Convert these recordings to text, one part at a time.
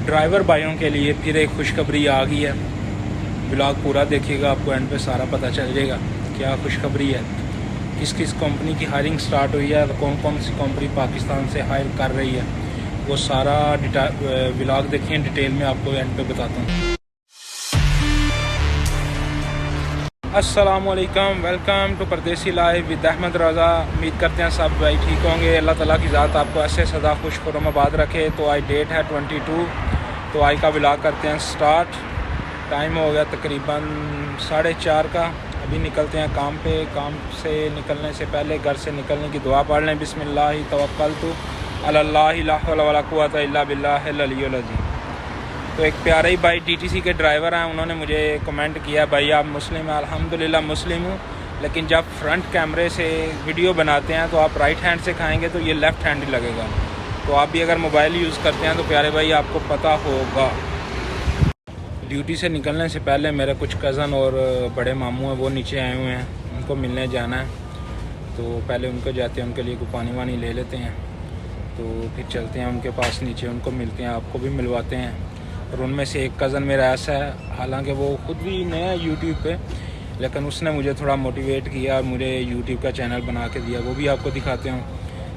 Driver भाइयों के लिए फिर एक खुशखबरी आ गई है। ब्लॉग पूरा देखिएगा, आपको एंड पे सारा पता चल जाएगा क्या खुशखबरी है, किस किस कंपनी की हायरिंग स्टार्ट हुई है, कौन कौन सी कंपनी पाकिस्तान से हायर कर रही है। वो सारा ब्लॉग देखिए डिटेल में, आपको एंड पे बताता हूँ। अस्सलामुअलैकुम, वेलकम टू परदेसी लाइव विद अहमद रज़ा। उम्मीद करते हैं सब भाई ठीक होंगे। अल्लाह ताला की ज़ात आपको ऐसे सदा खुश खुरमाबाद रखे। तो आज डेट है 22, तो आज का ब्लॉग करते हैं स्टार्ट। टाइम हो गया तकरीबन 4:30 का। अभी निकलते हैं काम पे। काम से निकलने से पहले घर से निकलने की दुआ पढ़ लें, बिस्मिल्लाह तवक्कलतु अलल्लाहि ला हौला वला कुव्वता इल्ला बिल्लाहिल अलिय्युल अज़ीम। तो एक प्यारे ही भाई डीटीसी के ड्राइवर हैं, उन्होंने मुझे कमेंट किया, भाई आप मुस्लिम हैं? अल्हम्दुलिल्लाह मुस्लिम हूँ, लेकिन जब फ्रंट कैमरे से वीडियो बनाते हैं तो आप राइट हैंड से खाएंगे तो ये लेफ़्ट हैंड ही लगेगा। तो आप भी अगर मोबाइल यूज़ करते हैं तो प्यारे भाई आपको पता होगा। ड्यूटी से निकलने से पहले मेरे कुछ कज़न और बड़े मामू हैं, वो नीचे आए हुए हैं, उनको मिलने जाना है। तो पहले उनको जाते हैं, उनके लिए कोई पानी वानी ले लेते हैं, तो फिर चलते हैं उनके पास नीचे, उनको मिलते हैं, आपको भी मिलवाते हैं। और उनमें से एक कज़न मेरा ऐसा है, हालांकि वो ख़ुद भी नया है यूट्यूब पे, लेकिन उसने मुझे थोड़ा मोटिवेट किया और मुझे यूट्यूब का चैनल बना के दिया, वो भी आपको दिखाते हूँ।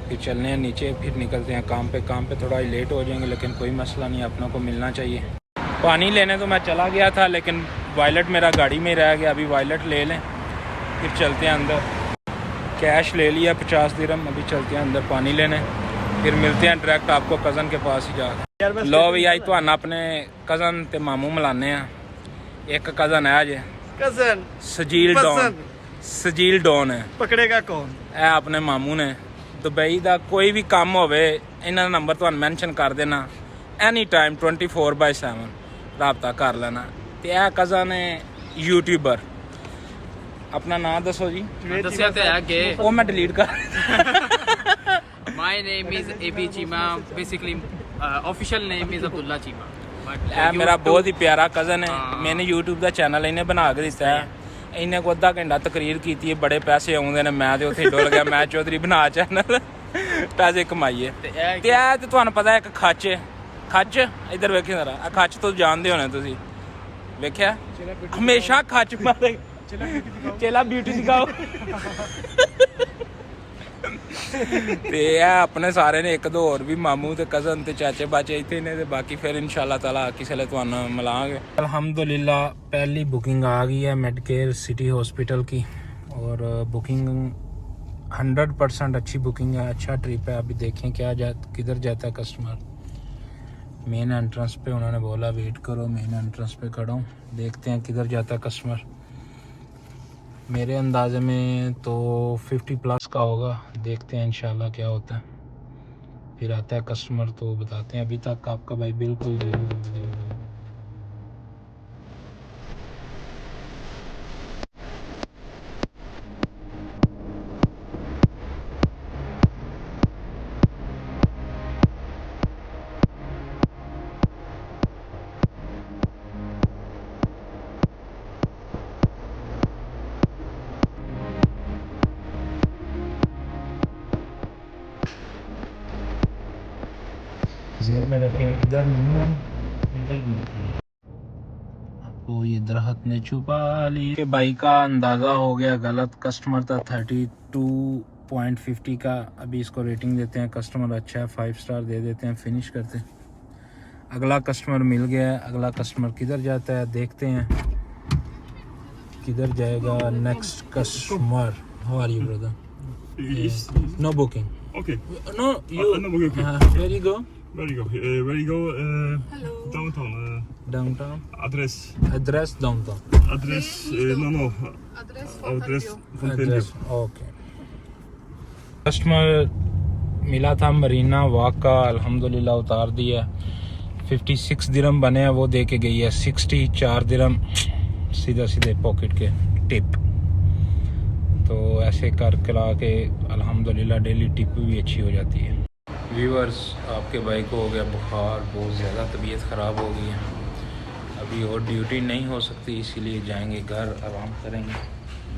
फिर चलने हैं नीचे, फिर निकलते हैं काम पे। काम पे थोड़ा लेट हो जाएंगे, लेकिन कोई मसला नहीं, अपनों को मिलना चाहिए। पानी लेने तो मैं चला गया था, लेकिन वायलेट मेरा गाड़ी में रह गया। अभी वायलेट ले लें, फिर चलते हैं अंदर। कैश ले लिया 50 दिरहम। अभी चलते हैं अंदर पानी लेने, फिर मिलते हैं डायरेक्ट आपको कज़न के पास ही जाकर। लो भी आई तो अपने कज़न ते मामू मिलाने हैं। एक कज़न है अज कज़न सजील डॉन है, पकड़ेगा कौन है अपने मामू ने। दुबई का कोई भी काम होवे, इन्होंने नंबर तो मैंशन कर देना, एनी टाइम 24/7 रबता कर लेना। तो यह कज़न है यूट्यूबर। अपना नाम दसो जी। वो मैं डिलीट कर My name is AB Chima. Basically, official name is Abdullah Chima. मेरा बहुत ही प्यारा कज़न है। मैंने यूट्यूब का चैनल इन्हें बना के दिता है। इन्हें को अद्धा घंटा तकरीर की है, बड़े पैसे आते हैं। मैं तो उत्थे डुल गया, मैं चौधरी बना चैनल पैसे कमाइए। तो तुहानू पता है एक खच इधर वेखे जरा, खच तो जानते होने तुसी, वेख्या हमेशा खच मारे। चला ब्यूटी दिखाओ। ते अपने सारे ने, एक दो और भी मामू ते कज़न ते चाचे बाचे इतने ने, बाकी फिर इंशाल्लाह ताला किसी ले तुहानू मिलांगे। अल्हम्दुलिल्लाह पहली बुकिंग आ गई है मेडकेयर सिटी हॉस्पिटल की, और बुकिंग 100% अच्छी बुकिंग है, अच्छा ट्रिप है। अभी देखें किधर जाता है कस्टमर। मेन एंट्रेंस पे उन्होंने बोला वेट करो, मेन एंट्रेंस पे खड़ा हूँ, देखते हैं किधर जाता है कस्टमर। मेरे अंदाजे में तो 50+ का होगा, देखते हैं इंशाल्लाह क्या होता है। फिर आता है कस्टमर तो बताते हैं। अभी तक आपका भाई बिल्कुल तो ये दरख्त ने छुपा ली। के भाई का अंदाज़ा हो गया गलत, कस्टमर था 32.50 का। अभी इसको रेटिंग देते हैं, कस्टमर अच्छा है 5 स्टार दे देते हैं, फिनिश करते हैं। अगला कस्टमर मिल गया है। अगला कस्टमर किधर जाता है देखते हैं, किधर जाएगा next customer. How are you brother? No booking. Okay. No, you. No booking. Where you go? Where you go? Hello. Downtown. Downtown. Address. Address downtown. Address. No. Address for Address. Address. Okay. Customer मिला था मरीना वाक का, अल्हम्दुलिल्लाह उतार दिया। 56 दिरहम बने हैं, वो दे के गई है 64 दिरहम सीधे पॉकेट के टिप। तो ऐसे कर के अल्हम्दुलिल्लाह डेली टिप भी अच्छी हो जाती है। व्यूअर्स, आपके भाई को हो गया बुखार, बहुत ज़्यादा तबीयत ख़राब हो गई है। अभी और ड्यूटी नहीं हो सकती, इसीलिए जाएंगे घर, आराम करेंगे।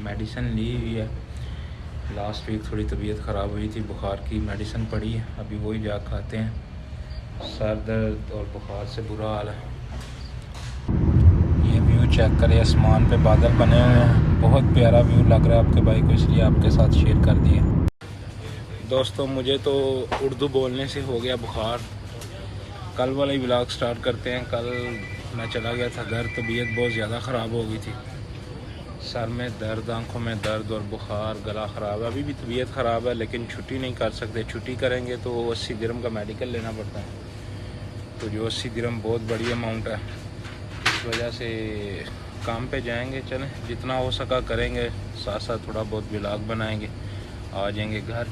मेडिसिन ली हुई है, लास्ट वीक थोड़ी तबीयत ख़राब हुई थी, बुखार की मेडिसिन पड़ी है, अभी वही जा खाते हैं। सर दर्द और बुखार से बुरा हाल है। ये व्यू चेक करें, आसमान पे बादल बने हुए हैं, बहुत प्यारा व्यू लग रहा है आपके भाई को, इसलिए आपके साथ शेयर कर दिया। दोस्तों मुझे तो उर्दू बोलने से हो गया बुखार। कल वाला ही व्लॉग स्टार्ट करते हैं। कल मैं चला गया था घर, तबीयत बहुत ज़्यादा ख़राब हो गई थी, सर में दर्द, आंखों में दर्द और बुखार, गला ख़राब है। अभी भी तबीयत ख़राब है लेकिन छुट्टी नहीं कर सकते। छुट्टी करेंगे तो 80 दिरहम का मेडिकल लेना पड़ता है, तो जो 80 दिरहम बहुत बड़ी अमाउंट है, इस वजह से काम पे जाएंगे। चलें जितना हो सका करेंगे, साथ साथ थोड़ा बहुत व्लॉग बनाएंगे, आ जाएंगे घर।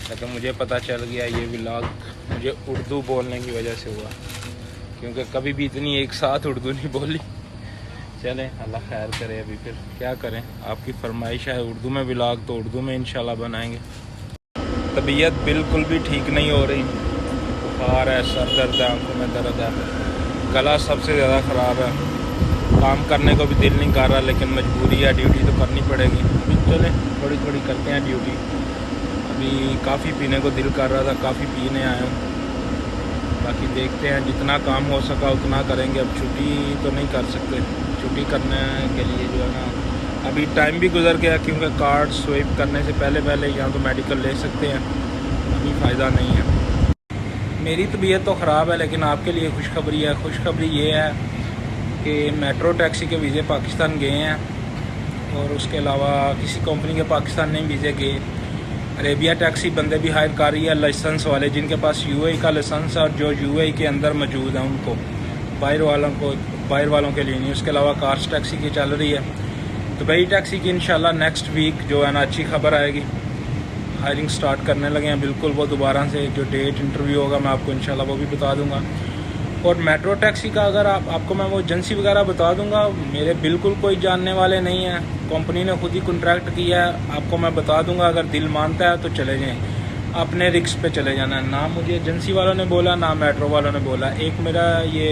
लेकिन मुझे पता चल गया ये व्लॉग मुझे उर्दू बोलने की वजह से हुआ, क्योंकि कभी भी इतनी एक साथ उर्दू नहीं बोली। चलें अल्लाह खैर करे, अभी फिर क्या करें, आपकी फरमाइश है उर्दू में व्लॉग तो उर्दू में इंशाल्लाह बनाएंगे। तबीयत बिल्कुल भी ठीक नहीं हो रही, बुखार है, सर दर्द है, आंखों में दर्द है, गला सबसे ज़्यादा ख़राब है। काम करने को भी दिल नहीं कर रहा, लेकिन मजबूरी है, ड्यूटी तो करनी पड़ेगी। अभी चलें थोड़ी थोड़ी करते हैं ड्यूटी। अभी काफ़ी पीने को दिल कर रहा था, काफ़ी पीने आया हूँ। बाकी देखते हैं, जितना काम हो सका उतना करेंगे। अब छुट्टी तो नहीं कर सकते, छुट्टी करने के लिए जो है ना अभी टाइम भी गुजर गया, क्योंकि कार्ड स्वाइप करने से पहले यहाँ तो मेडिकल ले सकते हैं, अभी फ़ायदा नहीं है। मेरी तबीयत तो ख़राब है, लेकिन आपके लिए खुशखबरी है। खुशखबरी ये है कि मेट्रो टैक्सी के वीज़े पाकिस्तान गए हैं, और उसके अलावा किसी कंपनी के पाकिस्तान नहीं वीज़े गए। अरेबिया टैक्सी बंदे भी हायर कर रही है, लाइसेंस वाले, जिनके पास यूएई का लाइसेंस है और जो यूएई के अंदर मौजूद है उनको, बाहर वालों के लिए नहीं। उसके अलावा कार्स टैक्सी की चल रही है। दुबई टैक्सी की इंशाल्लाह नेक्स्ट वीक जो है ना अच्छी खबर आएगी, हायरिंग स्टार्ट करने लगे हैं बिल्कुल। वो दोबारा से जो डेट इंटरव्यू होगा मैं आपको इंशाल्लाह वो भी बता दूंगा। और मेट्रो टैक्सी का अगर आपको मैं वो एजेंसी वगैरह बता दूंगा, मेरे बिल्कुल कोई जानने वाले नहीं हैं, कंपनी ने खुद ही कॉन्ट्रैक्ट किया है। आपको मैं बता दूंगा, अगर दिल मानता है तो चले जाएं, अपने रिस्क पे चले जाना है। ना मुझे एजेंसी वालों ने बोला, ना मेट्रो वालों ने बोला। एक मेरा ये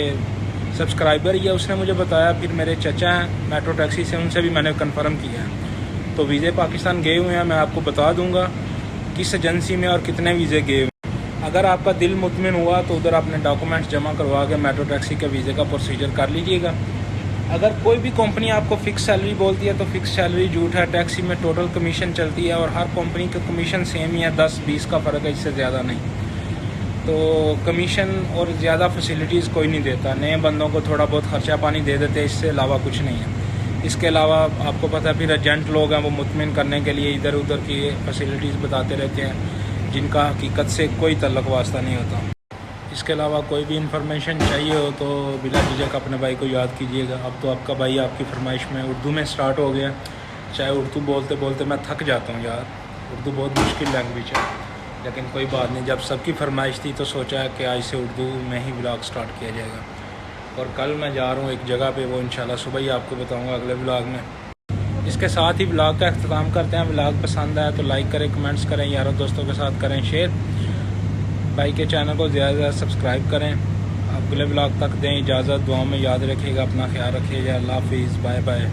सब्सक्राइबर ही है, उसने मुझे बताया, फिर मेरे चचा हैं मेट्रो टैक्सी से, उनसे भी मैंने कन्फर्म किया है। तो वीज़े पाकिस्तान गए हुए हैं, मैं आपको बता दूँगा किस एजेंसी में और कितने वीज़े गए। अगर आपका दिल मुतमिन हुआ तो उधर अपने डॉक्यूमेंट्स जमा करवा के मेट्रो टैक्सी के वीज़े का प्रोसीजर कर लीजिएगा। अगर कोई भी कंपनी आपको फ़िक्स सैलरी बोलती है तो फ़िक्स सैलरी झूठ है। टैक्सी में टोटल कमीशन चलती है, और हर कंपनी का कमीशन सेम ही है, 10-20 का फ़र्क है, इससे ज़्यादा नहीं। तो कमीशन और ज़्यादा फैसिलिटीज़ कोई नहीं देता, नए बंदों को थोड़ा बहुत ख़र्चा पानी दे देते हैं, इससे अलावा कुछ नहीं है। इसके अलावा आपको पता है फिर एजेंट लोग हैं, वो मुतमिन करने के लिए इधर उधर की फैसिलिटीज़ बताते रहते हैं, जिनका हकीकत से कोई तल्लुक़ वास्ता नहीं होता। इसके अलावा कोई भी इंफॉर्मेशन चाहिए हो तो बिला झिझक अपने भाई को याद कीजिएगा। अब तो आपका भाई आपकी फरमाइश में उर्दू में स्टार्ट हो गया। चाहे उर्दू बोलते बोलते मैं थक जाता हूँ यार, उर्दू बहुत मुश्किल लैंग्वेज है, लेकिन कोई बात नहीं। जब सबकी फरमाइश थी तो सोचा कि आज से उर्दू में ही व्लॉग स्टार्ट किया जाएगा। और कल मैं जा रहा हूँ एक जगह पे, वो इंशाल्लाह सुबह ही आपको बताऊँगा अगले व्लॉग में। इसके साथ ही व्लॉग का अख्ताम करते हैं। व्लॉग पसंद आया तो लाइक करें, कमेंट्स करें, यारों दोस्तों के साथ करें शेयर। भाई के चैनल को ज़्यादा से ज़्यादा सब्सक्राइब करें। अगले व्लॉग तक दें इजाज़त, दुआओं में याद रखिएगा, अपना ख्याल रखिएगा। अल्लाह हाफिज़, बाय बाय।